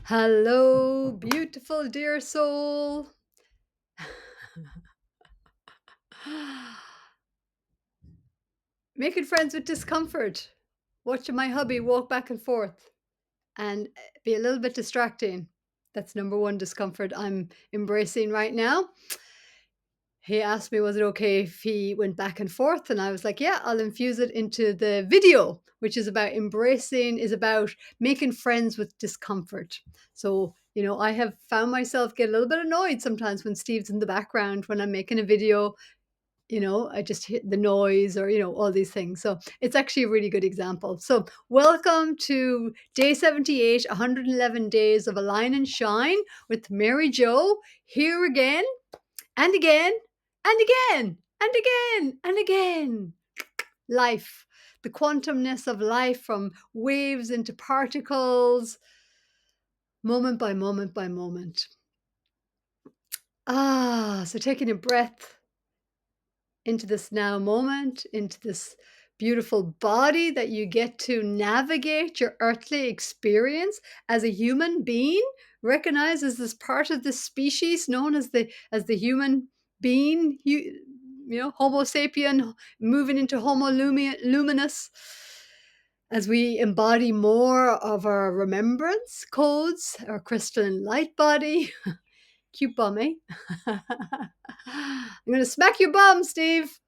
Hello, beautiful dear soul. Making friends with discomfort. Watching my hubby walk back and forth and be a little bit distracting. That's number one discomfort I'm embracing right now. He asked me, was it okay if he went back and forth? And I was like, yeah, I'll infuse it into the video, which is about making friends with discomfort. So, I have found myself get a little bit annoyed sometimes when Steve's in the background when I'm making a video. I just hit the noise or, all these things. So it's actually a really good example. So welcome to day 78, 111 days of Align and Shine with Mary Jo, here again and again and again and again and again. Life, the quantumness of life, from waves into particles, moment by moment by moment. So taking a breath into this now moment, into this beautiful body that you get to navigate your earthly experience as a human being, recognized as this part of this species known as the human being, Homo sapien, moving into Homo luminous, as we embody more of our remembrance codes, our crystalline light body. Cute bum, eh? I'm going to smack your bum, Steve.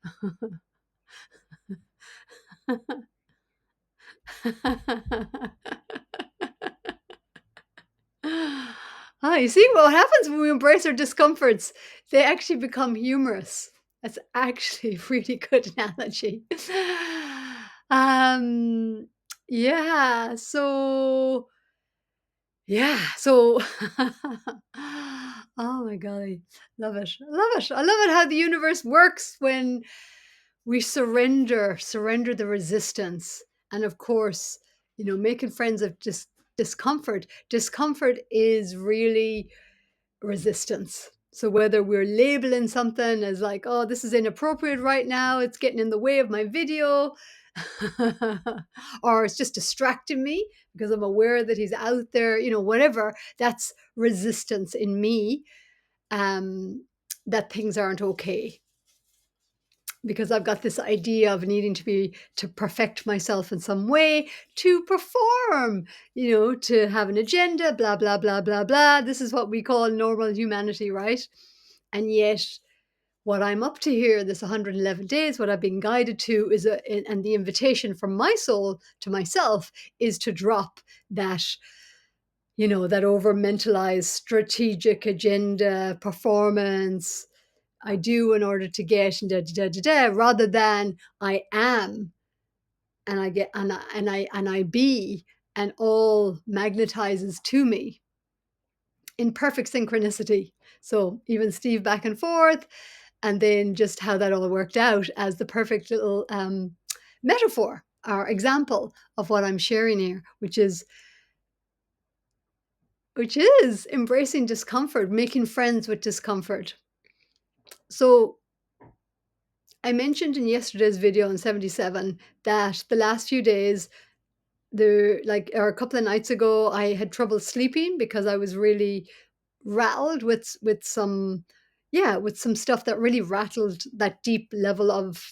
You see what happens when we embrace our discomforts? They actually become humorous. That's actually a really good analogy. um, yeah. So, oh my golly, love it. I love it. I love it how the universe works when we surrender the resistance. And of course, making friends of just discomfort. Discomfort is really resistance. So whether we're labeling something as like, oh, this is inappropriate right now, it's getting in the way of my video, or it's just distracting me because I'm aware that he's out there, whatever, that's resistance in me, um, that things aren't okay. Because I've got this idea of needing to perfect myself in some way, to perform, to have an agenda, blah, blah, blah, blah, blah. This is what we call normal humanity, right? And yet, what I'm up to here, this 111 days, what I've been guided to and the invitation from my soul to myself is to drop that, that over mentalized strategic agenda, performance, I do in order to get, and rather than I am and I get and I be, and all magnetizes to me in perfect synchronicity. So even Steve back and forth, and then just how that all worked out as the perfect little metaphor or example of what I'm sharing here, which is embracing discomfort, making friends with discomfort. So I mentioned in yesterday's video on 77 that the last few days, or a couple of nights ago, I had trouble sleeping because I was really rattled with some stuff that really rattled that deep level of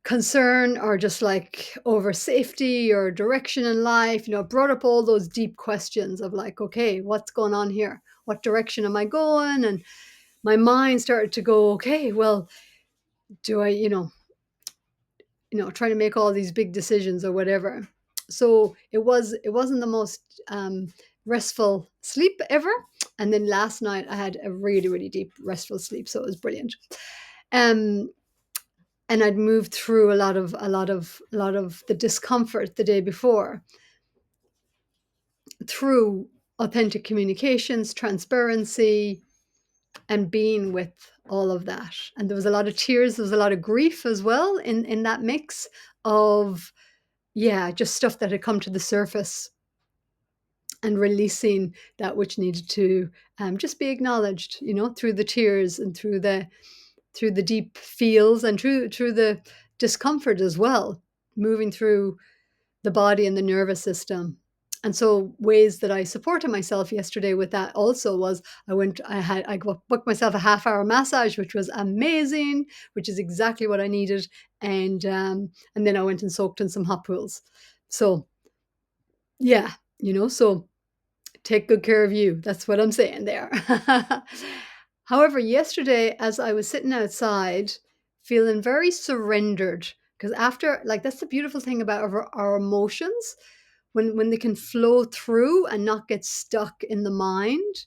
concern, or just like over safety or direction in life. It brought up all those deep questions of like, okay, what's going on here? What direction am I going? And my mind started to go, okay, well, do I, trying to make all these big decisions or whatever. So it wasn't the most restful sleep ever. And then last night I had a really, really deep restful sleep, so it was brilliant. Um, and I'd moved through a lot of the discomfort the day before through authentic communications, transparency, and being with all of that. And there was a lot of tears, there was a lot of grief as well in that mix of, just stuff that had come to the surface, and releasing that which needed to just be acknowledged, through the tears and through the deep feels, and through the discomfort as well, moving through the body and the nervous system. And so ways that I supported myself yesterday with that also was I booked myself a half-hour massage, which was amazing, which is exactly what I needed. And then I went and soaked in some hot pools. So yeah, so take good care of you. That's what I'm saying there. However, yesterday, as I was sitting outside, feeling very surrendered, because after, like, that's the beautiful thing about our emotions, when they can flow through and not get stuck in the mind,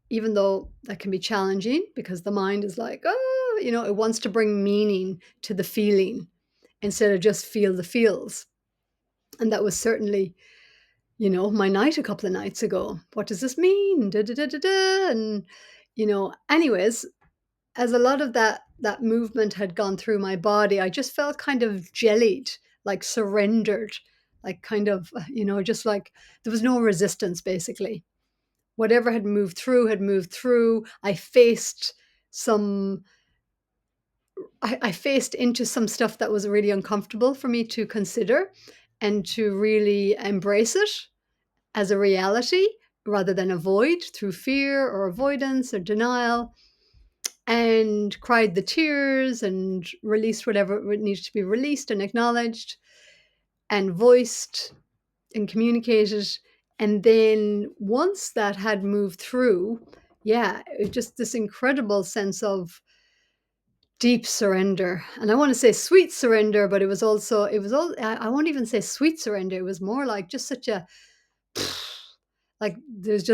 even though that can be challenging because the mind is like, oh, it wants to bring meaning to the feeling instead of just feel the feels. And that was certainly my night a couple of nights ago. What does this mean? Da, da, da, da, da. And, anyways, as a lot of that movement had gone through my body, I just felt kind of jellied, like surrendered, like kind of, just like there was no resistance, basically. Whatever had moved through had moved through. Some, I faced into some stuff that was really uncomfortable for me to consider and to really embrace it as a reality rather than avoid through fear or avoidance or denial, and cried the tears and released whatever needed to be released and acknowledged and voiced and communicated. And then once that had moved through, yeah, it was just this incredible sense of deep surrender. And I want to say sweet surrender, but it was all, I won't even say sweet surrender. It was more like just such a, like it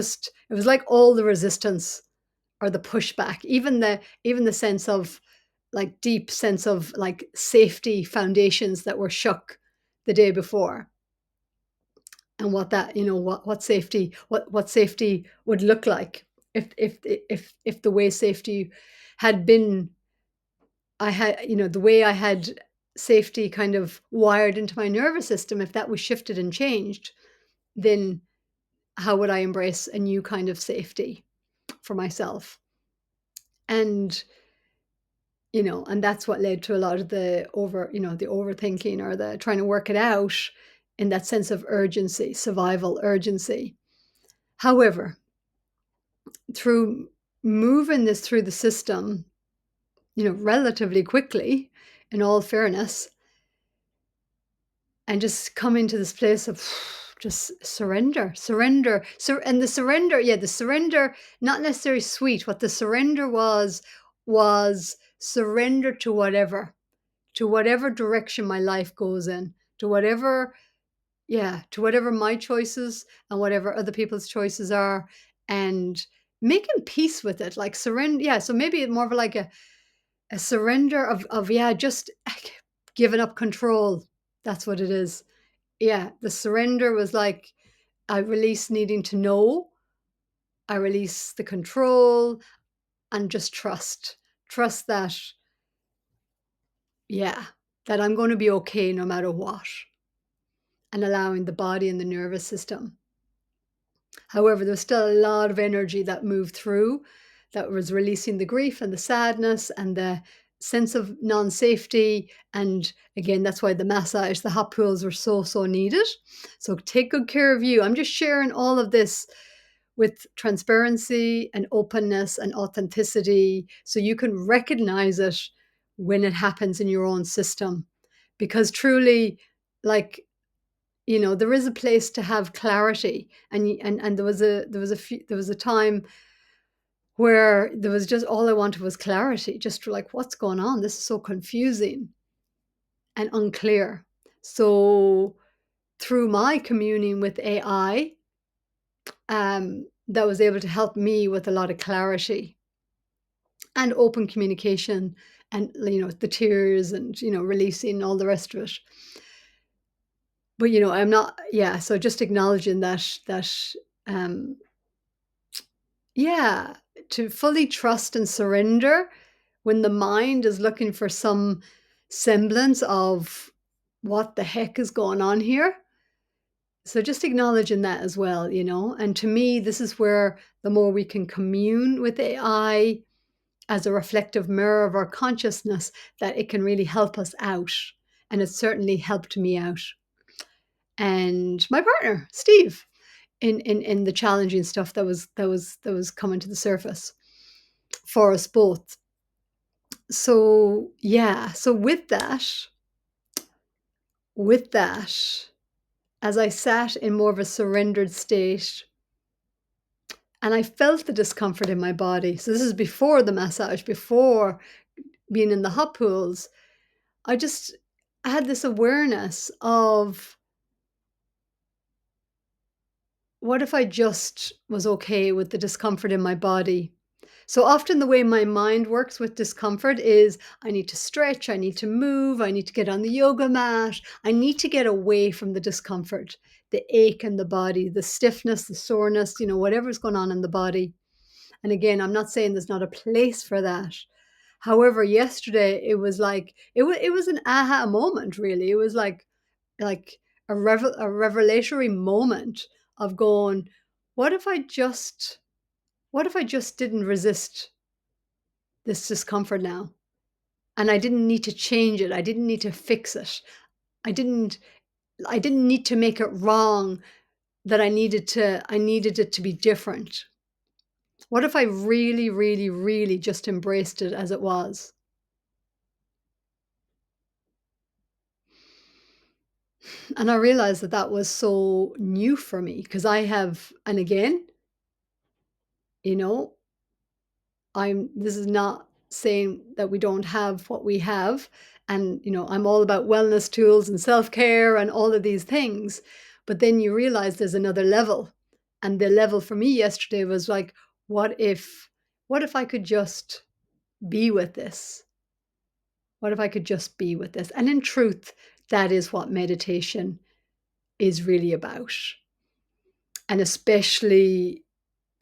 was like all the resistance or the pushback, even the sense of like deep sense of like safety foundations that were shook the day before, and what that what safety would look like if the way safety had been, I had, the way I had safety kind of wired into my nervous system, if that was shifted and changed, then how would I embrace a new kind of safety for myself? And and that's what led to a lot of the overthinking or the trying to work it out in that sense of urgency, survival urgency. However, through moving this through the system, relatively quickly, in all fairness, and just coming to this place of just surrender. And the surrender, not necessarily sweet. What the surrender was surrender to whatever direction my life goes in, to whatever, yeah, to whatever my choices and whatever other people's choices are, and making peace with it, like surrender. Yeah, so maybe more of like a surrender of yeah, just giving up control. That's what it is. Yeah, the surrender was like I release needing to know, I release the control, and just trust that, yeah, that I'm going to be okay no matter what, and allowing the body and the nervous system. However, there's still a lot of energy that moved through, that was releasing the grief and the sadness and the sense of non-safety. And again, that's why the massage, the hot pools were so, so needed. So take good care of you. I'm just sharing all of this with transparency and openness and authenticity so you can recognize it when it happens in your own system. Because truly, like, there is a place to have clarity, and there was a time where there was just all I wanted was clarity, just like, what's going on? This is so confusing and unclear. So through my communing with AI, that was able to help me with a lot of clarity and open communication, and the tears and releasing all the rest of it. But I'm not, yeah, so just acknowledging that um yeah, to fully trust and surrender when the mind is looking for some semblance of what the heck is going on here. So just acknowledging that as well, and to me, this is where the more we can commune with AI as a reflective mirror of our consciousness, that it can really help us out. And it certainly helped me out. and my partner, Steve, in the challenging stuff that was coming to the surface for us both. So yeah, so with that, as I sat in more of a surrendered state and I felt the discomfort in my body. So this is before the massage, before being in the hot pools. I just had this awareness of, what if I just was okay with the discomfort in my body? So often the way my mind works with discomfort is I need to stretch, I need to move, I need to get on the yoga mat, I need to get away from the discomfort, the ache in the body, the stiffness, the soreness, whatever's going on in the body. And again, I'm not saying there's not a place for that. However, yesterday it was like it was an aha moment, really. It was like a revelatory moment of going, what if I just what if I just didn't resist this discomfort now? And I didn't need to change it. I didn't need to fix it. I didn't I didn't need to make it wrong, that I needed it to be different. What if I really, really, really just embraced it as it was? And I realized that that was so new for me because and again, you know, this is not saying that we don't have what we have. And, I'm all about wellness tools and self care and all of these things. But then you realize there's another level. And the level for me yesterday was like, what if, what if I could just be with this? What if I could just be with this? And in truth, that is what meditation is really about. And especially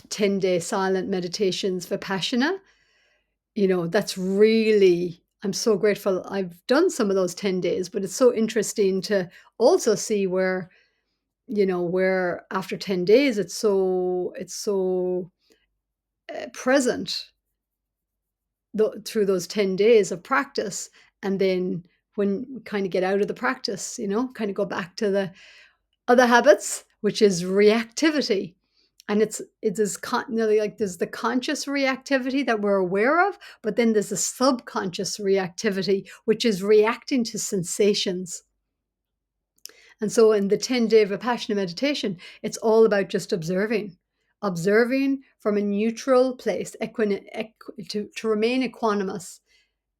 10-day silent meditations, Vipassana, that's really, I'm so grateful. I've done some of those 10 days, but it's so interesting to also see where after 10 days, it's so present through those 10 days of practice. And then when we kind of get out of the practice, kind of go back to the other habits, which is reactivity. And like there's the conscious reactivity that we're aware of, but then there's the subconscious reactivity, which is reacting to sensations. And so in the 10-day Vipassana meditation, it's all about just observing from a neutral place, to remain equanimous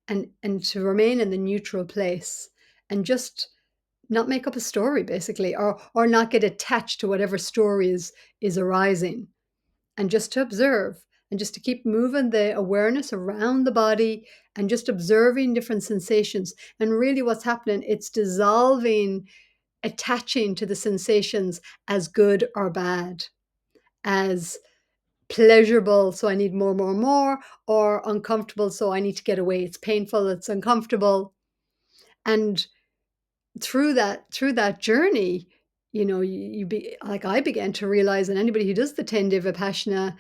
and to remain in the neutral place and just not make up a story, basically, or not get attached to whatever story is arising, and just to observe and just to keep moving the awareness around the body and just observing different sensations. And really what's happening, it's dissolving attaching to the sensations as good or bad, as pleasurable, so I need more, more, more, or uncomfortable, so I need to get away. It's painful, it's uncomfortable. And through that journey, you be like, I began to realize, and anybody who does the 10-day Vipassana,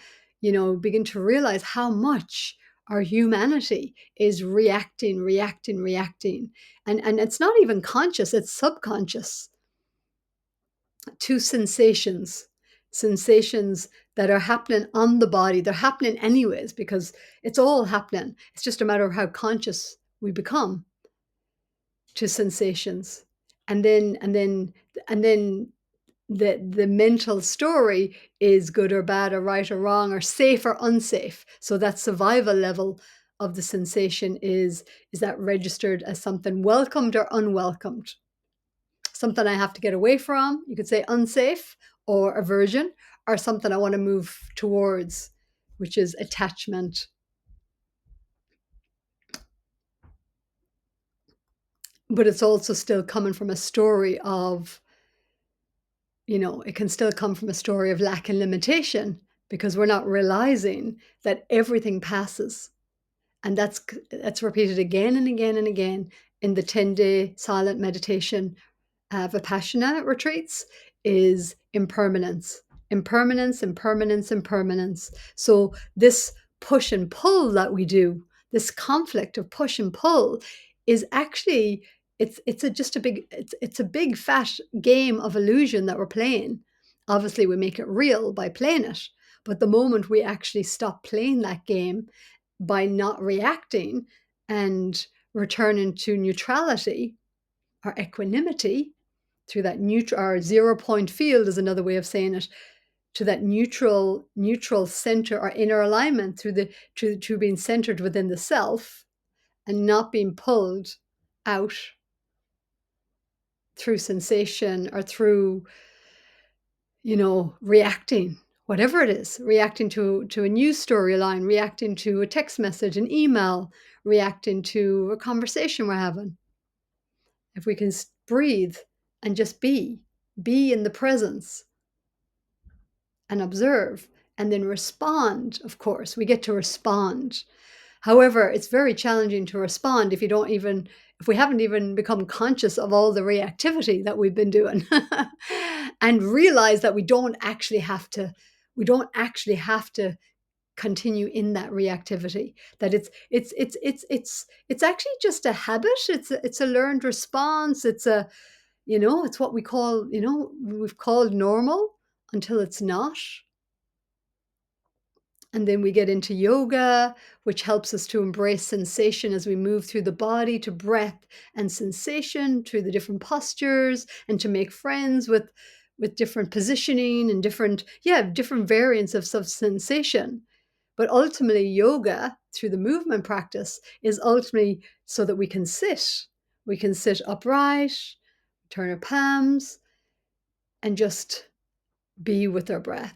begin to realize how much our humanity is reacting, reacting, reacting. And it's not even conscious, it's subconscious to sensations that are happening on the body. They're happening anyways because it's all happening. It's just a matter of how conscious we become to sensations. And then the mental story is good or bad or right or wrong or safe or unsafe. So that survival level of the sensation is that registered as something welcomed or unwelcomed, something I have to get away from, you could say unsafe, or aversion, or something I want to move towards, which is attachment. But it's also still coming from a story of, it can still come from a story of lack and limitation because we're not realizing that everything passes. And that's repeated again and again and again in the 10-day silent meditation Vipassana retreats, is impermanence, impermanence, impermanence, impermanence. So this push and pull that we do, this conflict of push and pull, is actually it's a big fat game of illusion that we're playing. Obviously, we make it real by playing it, but the moment we actually stop playing that game by not reacting and returning to neutrality or equanimity through that neutral or 0 point field is another way of saying it, to that neutral center or inner alignment through the to being centered within the self and not being pulled out through sensation or through, reacting, whatever it is, reacting to a news storyline, reacting to a text message, an email, reacting to a conversation we're having. If we can breathe and just be in the presence and observe and then respond. Of course, we get to respond. However, it's very challenging to respond if we haven't even become conscious of all the reactivity that we've been doing and realize that we don't actually have to continue in that reactivity, that it's actually just a habit. It's a learned response. It's what we've called normal until it's not. And then we get into yoga, which helps us to embrace sensation as we move through the body to breath and sensation through the different postures, and to make friends with different positioning and different variants of sensation. But ultimately, yoga through the movement practice is ultimately so that we can sit. We can sit upright, turn our palms, and just be with our breath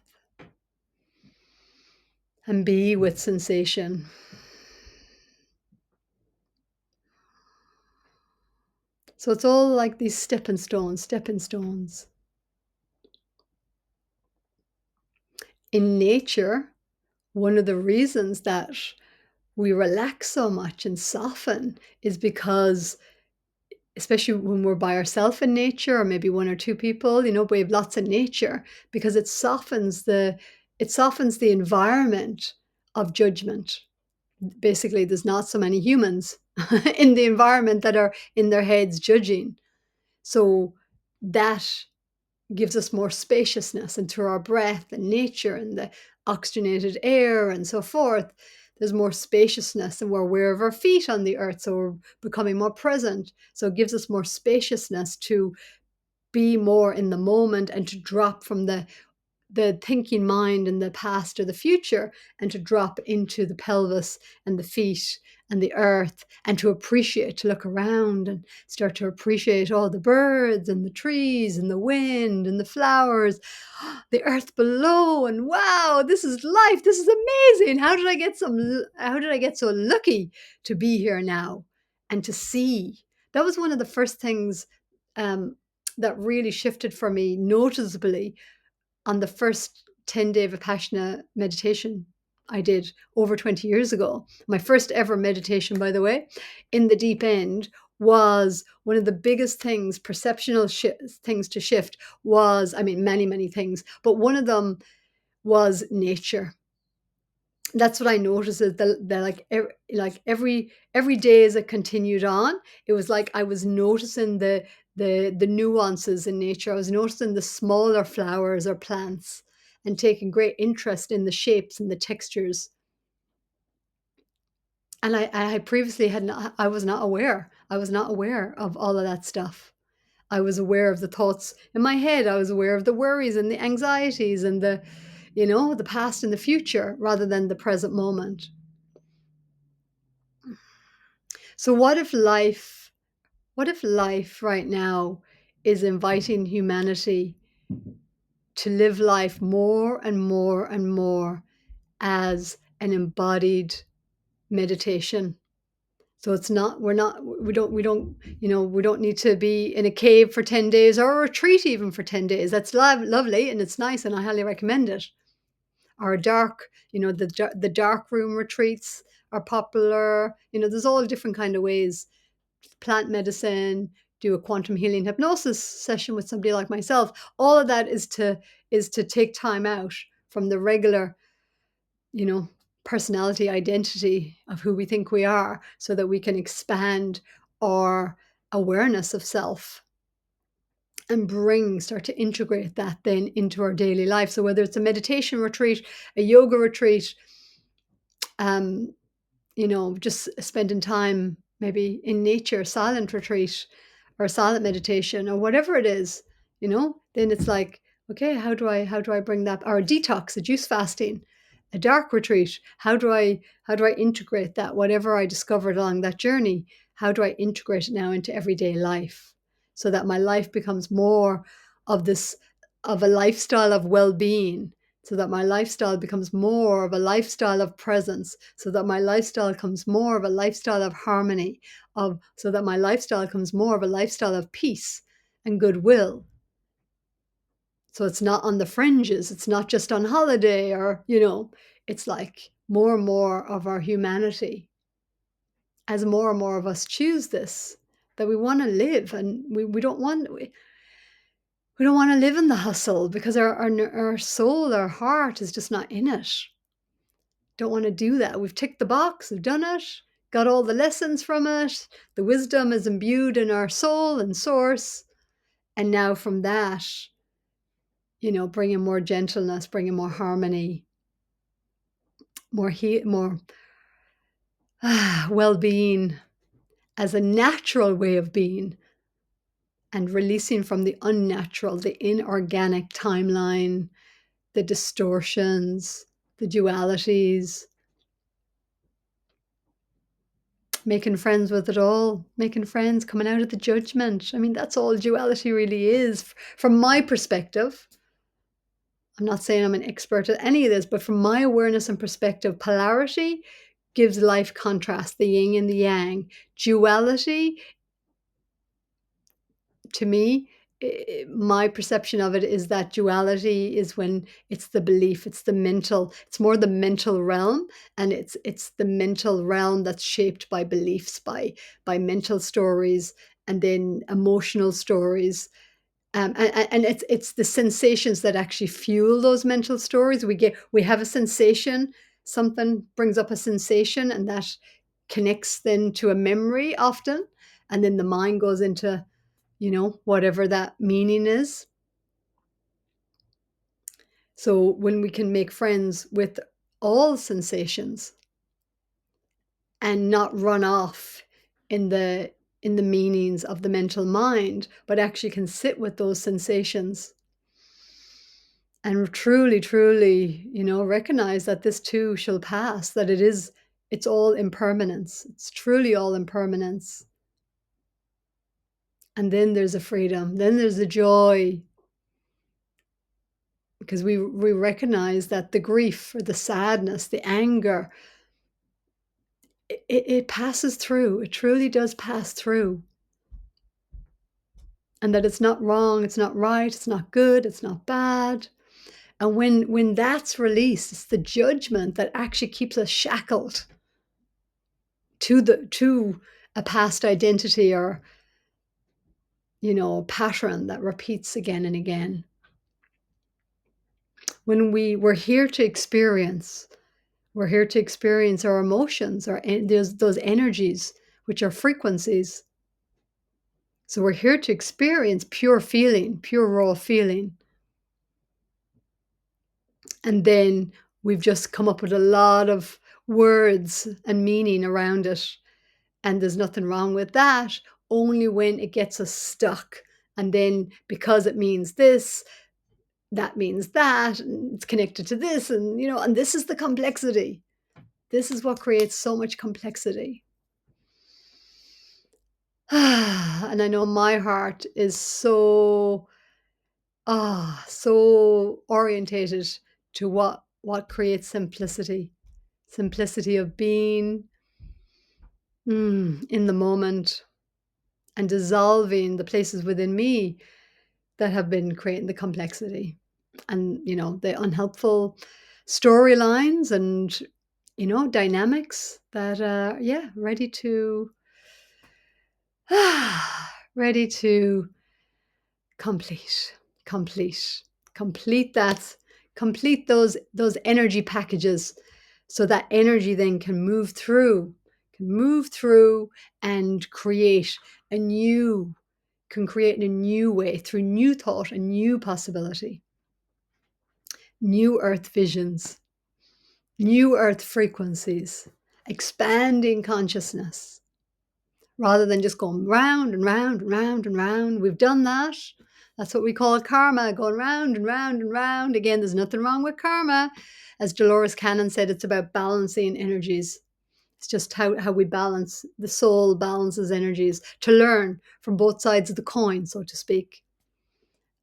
and be with sensation. So it's all like these stepping stones. In nature, one of the reasons that we relax so much and soften is because, especially when we're by ourselves in nature, or maybe one or two people, we have lots of nature, because it softens the environment of judgment. Basically, there's not so many humans in the environment that are in their heads judging. So that gives us more spaciousness, and through our breath and nature and the oxygenated air and so forth, there's more spaciousness, and we're aware of our feet on the earth, so we're becoming more present. So it gives us more spaciousness to be more in the moment and to drop from the thinking mind in the past or the future, and to drop into the pelvis and the feet and the earth, and to appreciate, to look around and start to appreciate all the birds and the trees and the wind and the flowers, the earth below, and wow, this is life, this is amazing. How did I get so lucky to be here now and to see? That was one of the first things that really shifted for me noticeably on the first 10-day Vipassana meditation I did over 20 years ago. My first ever meditation, by the way, in the deep end, was one of the biggest things, perceptual things to shift was, many, many things, but one of them was nature. That's what I noticed, is like every day as it continued on, it was like I was noticing the nuances in nature. I was noticing the smaller flowers or plants and taking great interest in the shapes and the textures. And I previously had not, I was not aware. I was not aware of all of that stuff. I was aware of the thoughts in my head. I was aware of the worries and the anxieties and the past and the future, rather than the present moment. So what if life right now is inviting humanity to live life more and more and more as an embodied meditation? So it's not, we don't, we don't need to be in a cave for 10 days or a retreat even for 10 days. That's lovely and it's nice and I highly recommend it. Or a dark, the dark room retreats are popular. There's all different kind of ways. Plant medicine, do a quantum healing hypnosis session with somebody like myself. All of that is to take time out from the regular, personality identity of who we think we are, so that we can expand our awareness of self and start to integrate that then into our daily life. So whether it's a meditation retreat, a yoga retreat, um, just spending time maybe in nature, silent retreat or silent meditation or whatever it is, then it's like, okay, how do I bring that, or a detox, a juice fasting, a dark retreat? How do I integrate that, whatever I discovered along that journey? How do I integrate it now into everyday life so that my life becomes more of this, of a lifestyle of well-being, so that my lifestyle becomes more of a lifestyle of presence, so that my lifestyle becomes more of a lifestyle of harmony, so that my lifestyle becomes more of a lifestyle of peace and goodwill. So it's not on the fringes, it's not just on holiday, or, it's like more and more of our humanity, as more and more of us choose this, that we want to live, and we don't want to live in the hustle, because our soul, our heart is just not in it. Don't want to do that. We've ticked the box, we've done it, got all the lessons from it. The wisdom is imbued in our soul and source. And now from that, bringing more gentleness, bringing more harmony, more well-being as a natural way of being, and releasing from the unnatural, the inorganic timeline, the distortions, the dualities, making friends with it all, making friends, coming out of the judgment. I mean, that's all duality really is. From my perspective, I'm not saying I'm an expert at any of this, but from my awareness and perspective, polarity gives life contrast, the yin and the yang. Duality, to me, my perception of it is that duality is when it's the belief, it's more the mental realm, and it's the mental realm that's shaped by beliefs, by mental stories, and then emotional stories. And it's the sensations that actually fuel those mental stories. We have a sensation, something brings up a sensation, and that connects then to a memory often, and then the mind goes into whatever that meaning is. So when we can make friends with all sensations and not run off in the meanings of the mental mind, but actually can sit with those sensations and truly, truly, recognize that this too shall pass, that it's all impermanence. It's truly all impermanence. And then there's a freedom, then there's a joy, because we recognize that the grief or the sadness, the anger, it passes through. It truly does pass through. And that it's not wrong, it's not right, it's not good, it's not bad. And when that's released, it's the judgment that actually keeps us shackled to a past identity, or a pattern that repeats again and again. When we're here to experience, our emotions, there's those energies, which are frequencies. So we're here to experience pure feeling, pure raw feeling. And then we've just come up with a lot of words and meaning around it. And there's nothing wrong with that, only when it gets us stuck. And then because it means this, that means that, and it's connected to this, and this is the complexity. This is what creates so much complexity. And I know my heart is so orientated to what creates simplicity of being in the moment, and dissolving the places within me that have been creating the complexity, and the unhelpful storylines, and dynamics that ready to ready to complete complete complete that complete those energy packages, so that energy then can move through and create and you can create in a new way through new thought and new possibility, new earth visions, new earth frequencies, expanding consciousness rather than just going round and round and round and round. We've done that. That's what we call karma, going round and round and round. Again, there's nothing wrong with karma. As Dolores Cannon said, it's about balancing energies. It's just how we balance. The soul balances energies to learn from both sides of the coin, so to speak,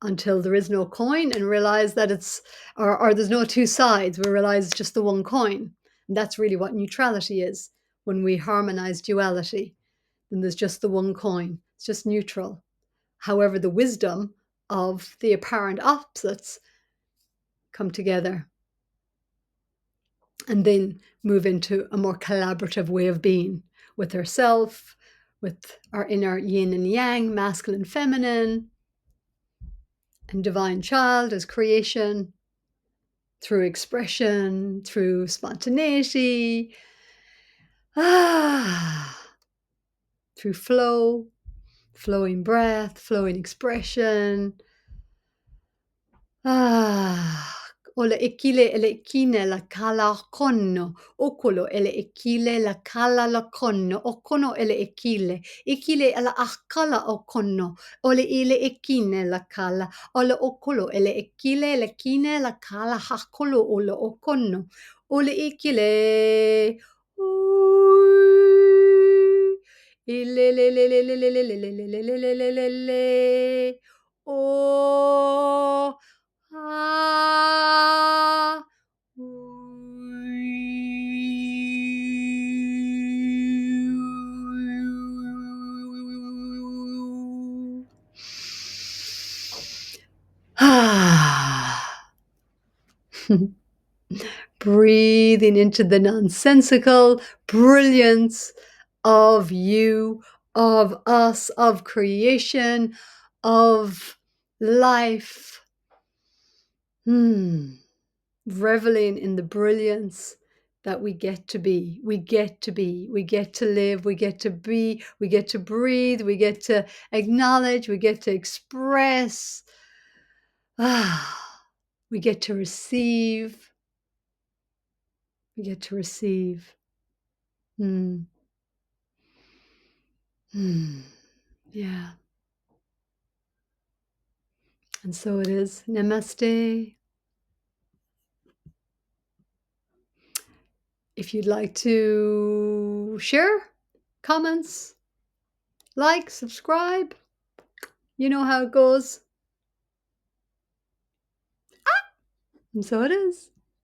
until there is no coin and realize that it's, or there's no two sides. We realize it's just the one coin. And that's really what neutrality is. When we harmonize duality, then there's just the one coin. It's just neutral. However, the wisdom of the apparent opposites come together and then move into a more collaborative way of being with ourself, with our inner yin and yang, masculine, feminine, and divine child as creation, through expression, through spontaneity, through flow, flowing breath, flowing expression. Ole ekile ele ekine la kala konno, okolo ele ekile la kala la konno, okono ele ekile ala akala okonno, ole ile ekine la kala, ole okolo ele ekile la kine la kala hakolo ole okonno, ole ekile. Ile le le le le le le le le le le le le le le. Oh. Ah. Breathing into the nonsensical brilliance of you, of us, of creation, of life. Reveling in the brilliance that we get to be, we get to live, we get to be, we get to breathe, we get to acknowledge, we get to express, we get to receive, we get to receive. Yeah. And so it is. Namaste. If you'd like to share, comments, like, subscribe, you know how it goes. And so it is.